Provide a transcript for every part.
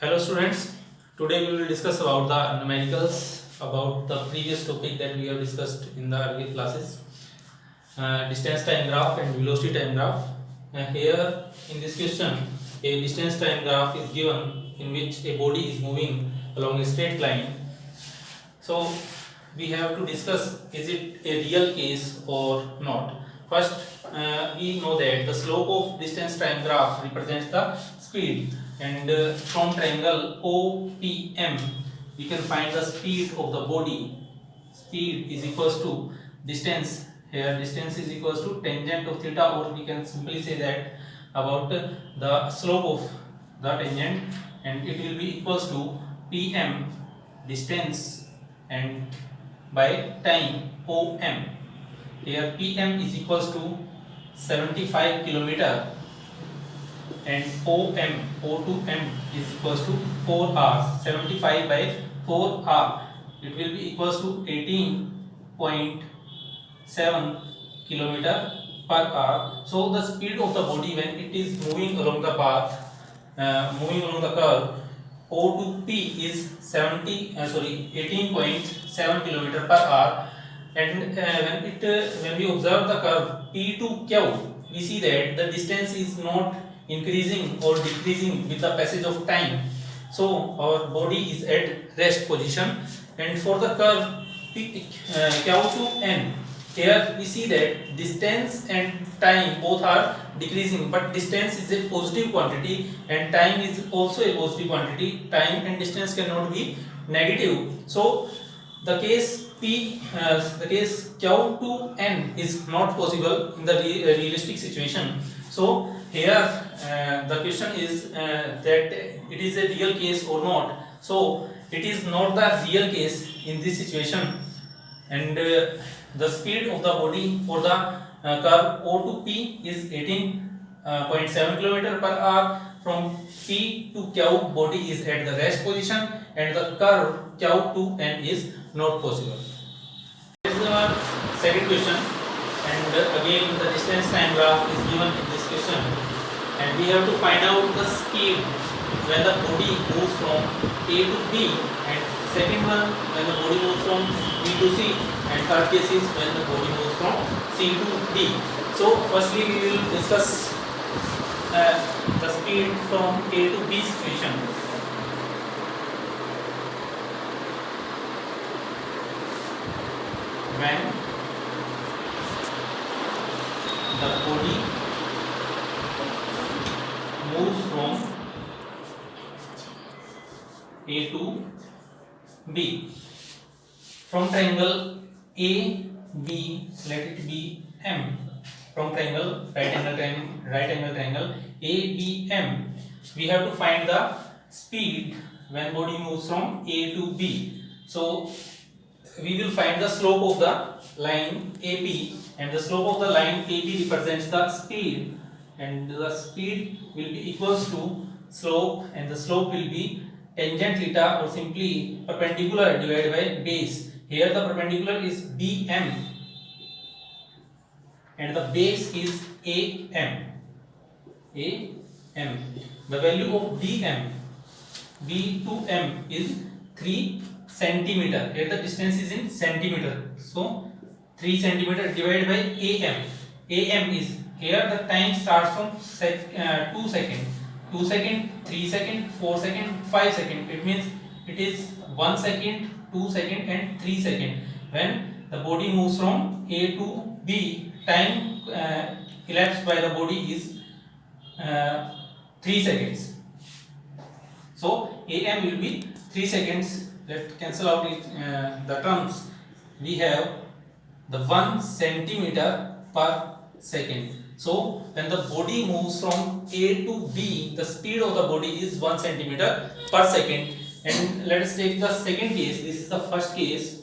Hello students, today we will discuss about the numericals about the previous topic that we have discussed in the earlier classes, distance time graph and velocity time graph. Here in this question, a distance time graph is given in which a body is moving along a straight line. So we have to discuss, is it a real case or not. First, we know that the slope of distance time graph represents the speed, and from triangle OPM we can find the speed of the body. Speed is equals to distance. Here distance is equals to tangent of theta, or we can simply say that about the slope of the tangent, and it will be equals to PM, distance, and by time OM. Here PM is equals to 75 kilometer, and OM, O to M, is equals to 4 hours. 75 by 4 hour, it will be equals to 18.7 kilometer per hour. So the speed of the body when it is moving along the path, moving along the curve, O to P is 18.7 kilometer per hour, and when we observe the curve P to Q, we see that the distance is not increasing or decreasing with the passage of time. So our body is at rest position, and for the curve Q to N, here we see that distance and time both are decreasing, but distance is a positive quantity and time is also a positive quantity. Time and distance cannot be negative. So the case the case Q to N is not possible in the realistic situation. So here the question is that it is a real case or not. So it is not the real case in this situation, and the speed of the body for the curve O to P is 18.7 km per hour. From P to Q, body is at the rest position, and the curve Q to N is not possible. This is our second question, and again the distance time graph is given in this question, and we have to find out the speed when the body moves from A to B, and second one when the body moves from B to C, and third case is when the body moves from C to D. So firstly we will discuss the speed from A to B situation. When the body moves from A to B, from triangle AB, let it be M, from triangle right angle triangle ABM, we have to find the speed when body moves from A to B. So we will find the slope of the line AP, and the slope of the line AP represents the speed, and the speed will be equals to slope, and the slope will be tangent theta, or simply perpendicular divided by base. Here the perpendicular is BM and the base is AM. The value of B to M is 3 centimeter. Here the distance is in centimeter, so 3 centimeter divided by AM. AM is, here the time starts from 2 second, 2 second, 3 second, 4 second, 5 second. It means it is 1 second, 2 second and 3 second. When the body moves from A to B, time elapsed by the body is 3 seconds. So AM will be 3 seconds. Let's cancel out the terms. We have the 1 centimeter per second. So when the body moves from A to B, the speed of the body is 1 centimeter per second. And let us take the second case. This is the first case.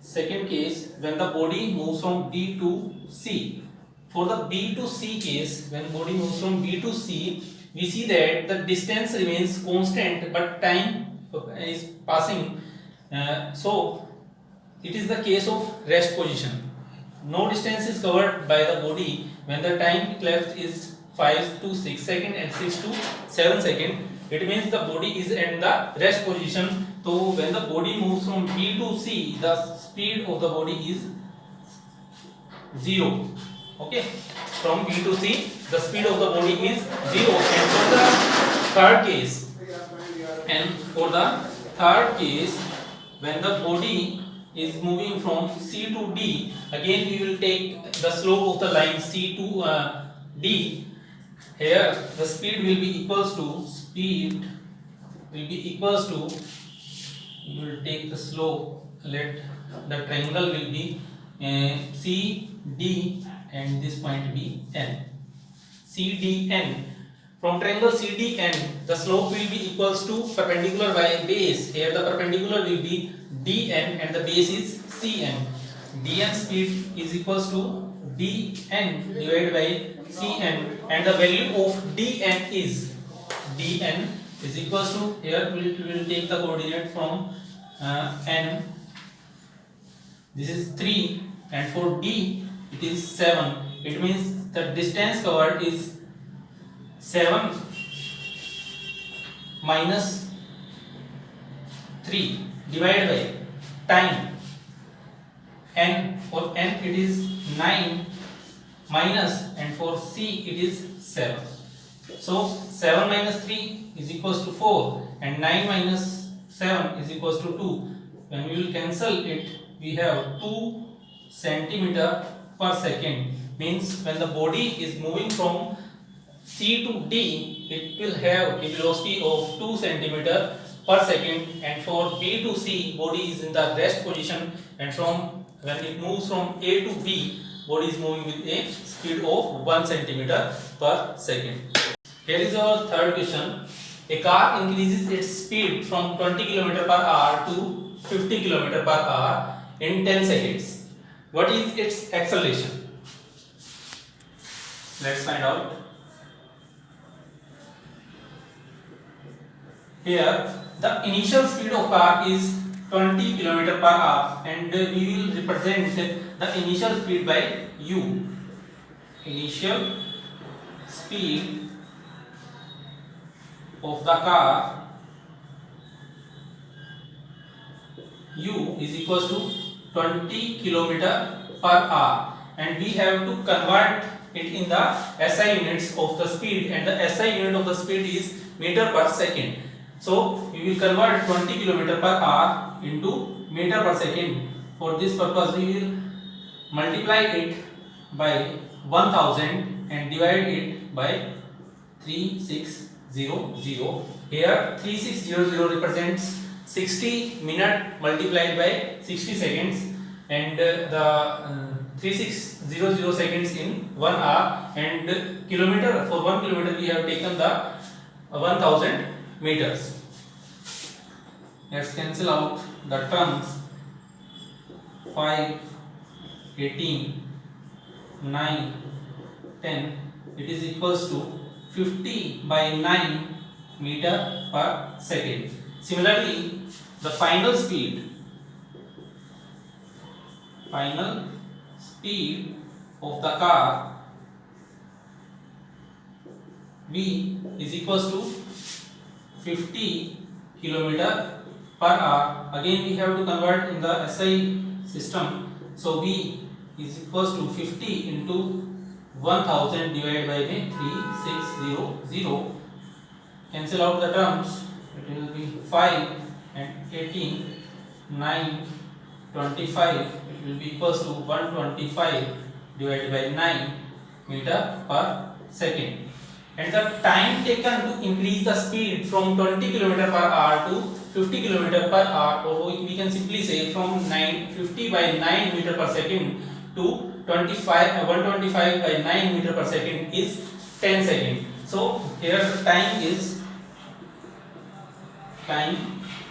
Second case, when the body moves from B to C. For the B to C case, when body moves from B to C, we see that the distance remains constant but time is passing. So it is the case of rest position. No distance is covered by the body when the time elapsed is 5 to 6 second and 6 to 7 second. it means the body is in the rest position. So when the body moves from B to C, the speed of the body is 0. Okay, from B to C the speed of the body is 0. And for the third case, when the body is moving from C to D, again we will take the slope of the line C to D. Here the speed will be equals to, we will take the slope, let the triangle will be C D and this point be N. CDN. From triangle CDN, the slope will be equals to perpendicular by base. Here the perpendicular will be DN and the base is CN. DN speed is equals to DN divided by CN, and the value of DN is equals to, here we will take the coordinate from N, this is 3, and for D it is 7. It means the distance covered is 7 minus 3 divided by time. N, for N it is 9 minus, and for C it is 7. So 7 minus 3 is equals to 4, and 9 minus 7 is equals to 2. When we will cancel it, we have 2 centimeter per second. Means when the body is moving from C to D, it will have a velocity of 2 centimeter per second, and for B to C, body is in the rest position, and from when it moves from A to B, body is moving with a speed of 1 centimeter per second. Here is our third question. A car increases its speed from 20 km per hour to 50 km per hour in 10 seconds. What is its acceleration? Let's find out. Here the initial speed of car is 20 km per hour, and we will represent the initial speed by U. Initial speed of the car U is equals to 20 km per hour, and we have to convert it in the SI units of the speed, and the SI unit of the speed is meter per second. So we will convert 20 km per hour into meter per second. For this purpose, we will multiply it by 1000 and divide it by 3600. Here 3600 represents 60 minute multiplied by 60 seconds, and the 3600 seconds in 1 hour, and kilometer, for 1 kilometer we have taken the 1000 meters. Let's cancel out the terms. 5, 18, 9, 10. It is equals to 50 by 9 meter per second. Similarly, the final speed of the car V is equals to 50 km per hour. Again we have to convert in the SI system. So V is equals to 50 into 1000 divided by 3600. Cancel out the terms. It will be 5 and 18, 9, 25. It will be equals to 125 divided by 9 meter per second. And the time taken to increase the speed from 20 km per hour to 50 km per hour, or we can simply say from 50 by 9 meter per second to 125 by 9 meter per second is 10 seconds. So here time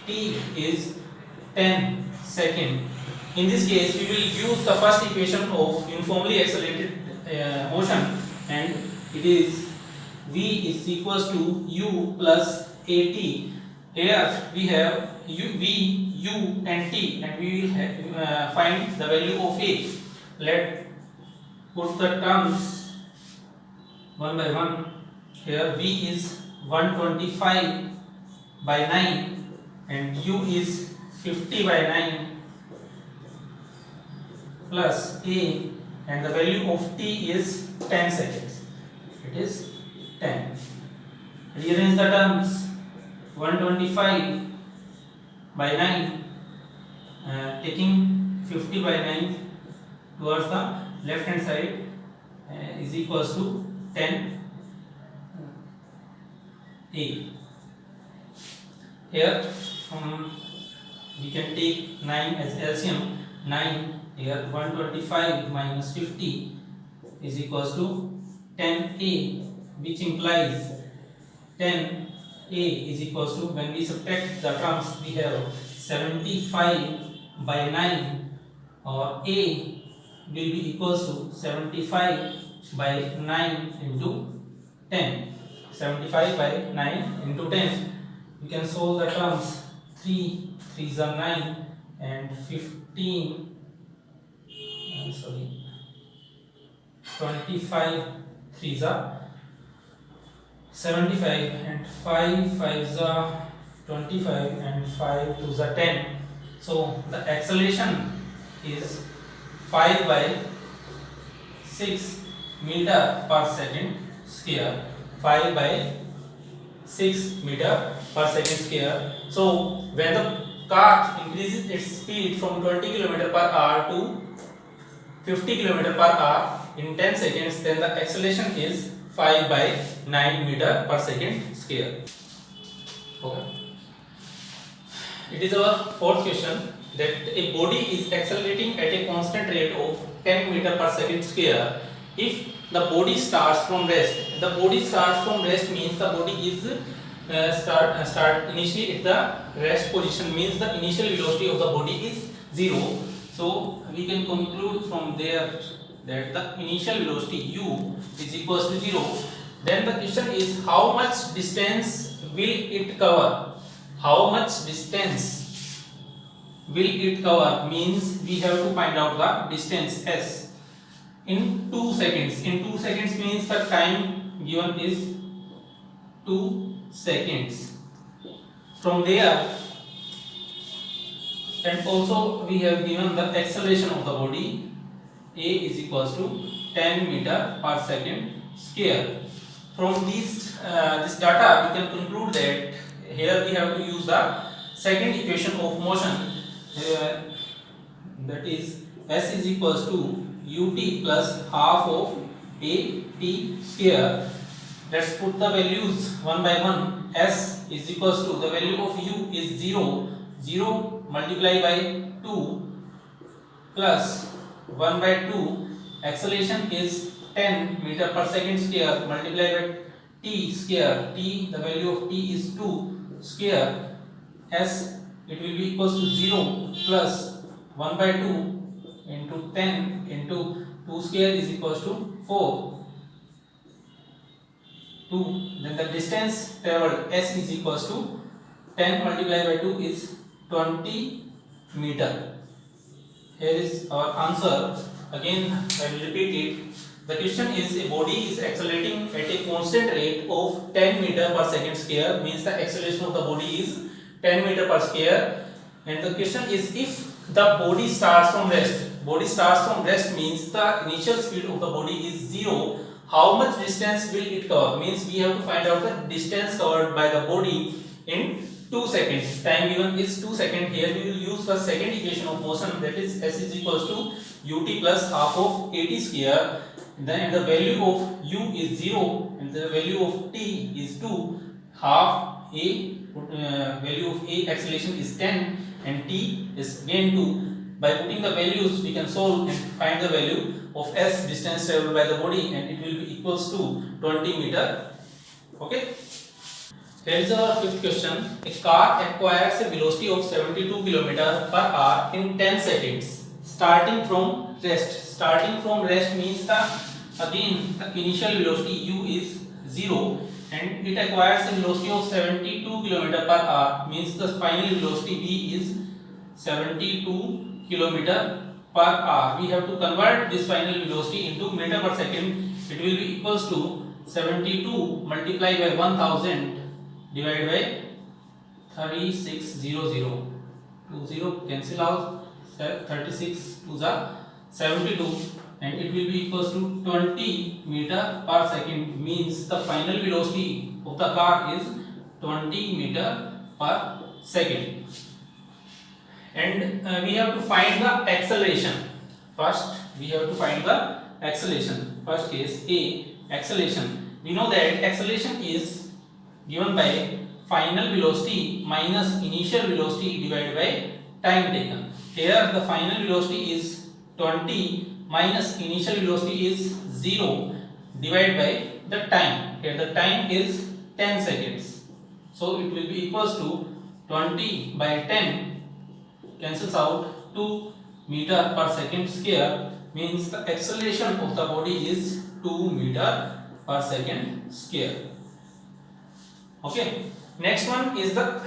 t is 10 seconds. In this case, we will use the first equation of uniformly accelerated motion, and it is V is equals to U plus AT. Here we have V, U and T, and we will find the value of A. Let's put the terms one by one. Here V is 125 by 9 and u is 50 by 9 plus a, and the value of t is 10 seconds. It is 10. Rearrange the terms. 125 by 9, taking 50 by 9 towards the left hand side, is equals to 10 a. Here we can take 9 as LCM. 9 here, 125 minus 50 is equals to 10a, which implies 10a is equals to, when we subtract the terms, we have 75 by 9, or a will be equals to 75 by 9 into 10. 75 by 9 into 10. We can solve the terms. 3 3s are 9 and 15. 25 3s are 75 and 5 5s are 25 and 5 2s are 10. So the acceleration is 5 by 6 meter per second square. 5 by 6 meter per second square. So when the car increases its speed from 20 km per hour to 50 km per hour in 10 seconds, then the acceleration is 5 by 9 meter per second square. Okay. It is our fourth question, that a body is accelerating at a constant rate of 10 meter per second square. If the body starts from rest, the body starts from rest means the body is start initially at the rest position, means the initial velocity of the body is 0. So we can conclude from there that the initial velocity u is equals to 0. Then the question is, how much distance will it cover? How much distance will it cover means we have to find out the distance s in 2 seconds. In 2 seconds means the time given is 2 seconds. From there, and also we have given the acceleration of the body, a is equals to 10 meter per second square. From this data we can conclude that here we have to use the second equation of motion, that is s is equals to ut plus half of a t square. Let's put the values one by one. S is equals to, the value of u is 0. 0 multiplied by 2 plus 1 by 2. Acceleration is 10 meter per second square multiplied by t square. T, the value of t is 2 square. S, it will be equals to 0 plus 1 by 2 into 10 into 2 square is equals to 4. 2. Then the distance traveled, s is equals to 10 multiplied by 2 is 20 meter. Here is our answer. Again I will repeat it. The question is, a body is accelerating at a constant rate of 10 meter per second square, means the acceleration of the body is 10 meter per square. And the question is, if the body starts from rest. Body starts from rest means the initial speed of the body is 0. How much distance will it cover? Means we have to find out the distance covered by the body in 2 seconds. Time given is 2 seconds. Here we will use the second equation of motion, that is s is equals to ut plus half of at square. Then the value of u is 0 and the value of t is 2. Half a, value of a acceleration is 10 and t is again 2. By putting the values we can solve and find the value of s, distance traveled by the body, and it will be equals to 20 meter. Okay. Here is our fifth question. A car acquires a velocity of 72 km per hour in 10 seconds starting from rest. Starting from rest means the initial velocity u is 0 and it acquires a velocity of 72 km per hour, means the final velocity v is 72 km per hour. We have to convert this final velocity into meter per second. It will be equals to 72 multiplied by 1000 divided by 3600 20 cancel out, 36 to the 72, and it will be equals to 20 meter per second, means the final velocity of the car is 20 meter per second. And we have to find the acceleration. First we have to find the acceleration. First case A, acceleration. We know that acceleration is given by final velocity minus initial velocity divided by time taken. Here the final velocity is 20 minus initial velocity is 0 divided by the time. Here the time is 10 seconds. So it will be equals to 20 by 10 cancels out 2 meter per second square, means the acceleration of the body is 2 meter per second square. Okay. Next one is the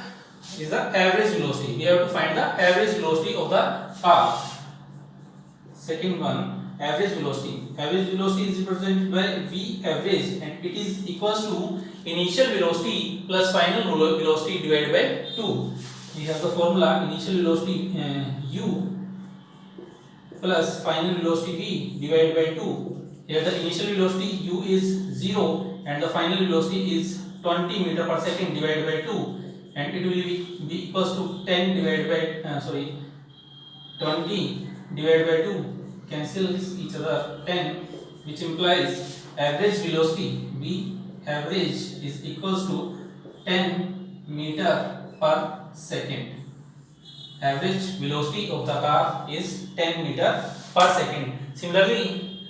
average velocity. We have to find the average velocity of the car. Second one, average velocity. Average velocity is represented by V average, and it is equals to initial velocity plus final velocity divided by 2. We have the formula initial velocity u plus final velocity v divided by 2. Here the initial velocity u is 0 and the final velocity is 20 meter per second divided by 2, and it will be equals to 10 divided by 20 divided by 2 cancels each other, 10, which implies average velocity v average is equals to 10 meter per second. Average velocity of the car is 10 meter per second. Similarly,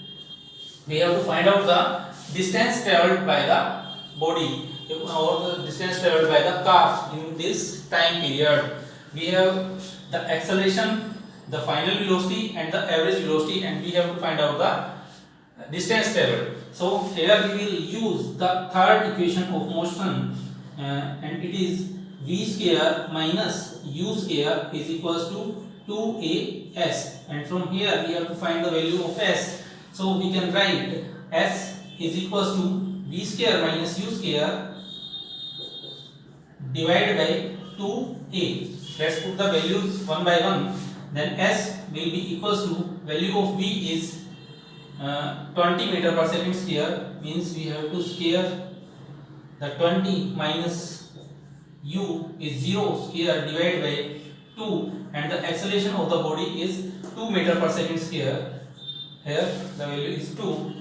we have to find out the distance traveled by the body or the distance traveled by the car in this time period. We have the acceleration, the final velocity and the average velocity, and we have to find out the distance traveled. So here we will use the third equation of motion, and it is v square minus u square is equals to 2as, and from here we have to find the value of s. So we can write s is equals to v square minus u square divided by 2a. Let's put the values one by one. Then s will be equals to value of v is 20 meter per second square, means we have to square the 20 minus u is 0 square divided by 2, and the acceleration of the body is 2 meter per second square. Here the value is 2.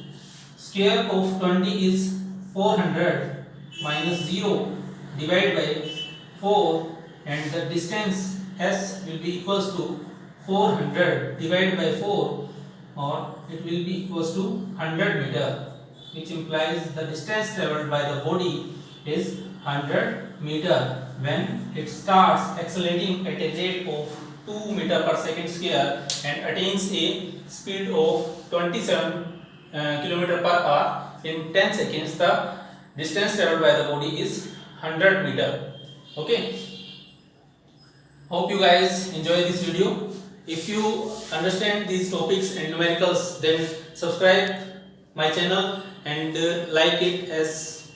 Square of 20 is 400 minus 0 divided by 4, and the distance s will be equals to 400 divided by 4, or it will be equals to 100 meter, which implies the distance traveled by the body is 100 meter when it starts accelerating at a rate of 2 meter per second square and attains a speed of 27 km per hour in 10 seconds. The distance traveled by the body is 100 meter. Okay, hope you guys enjoy this video. If you understand these topics and numericals, then subscribe my channel and like it as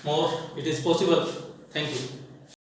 more it is possible. Thank you.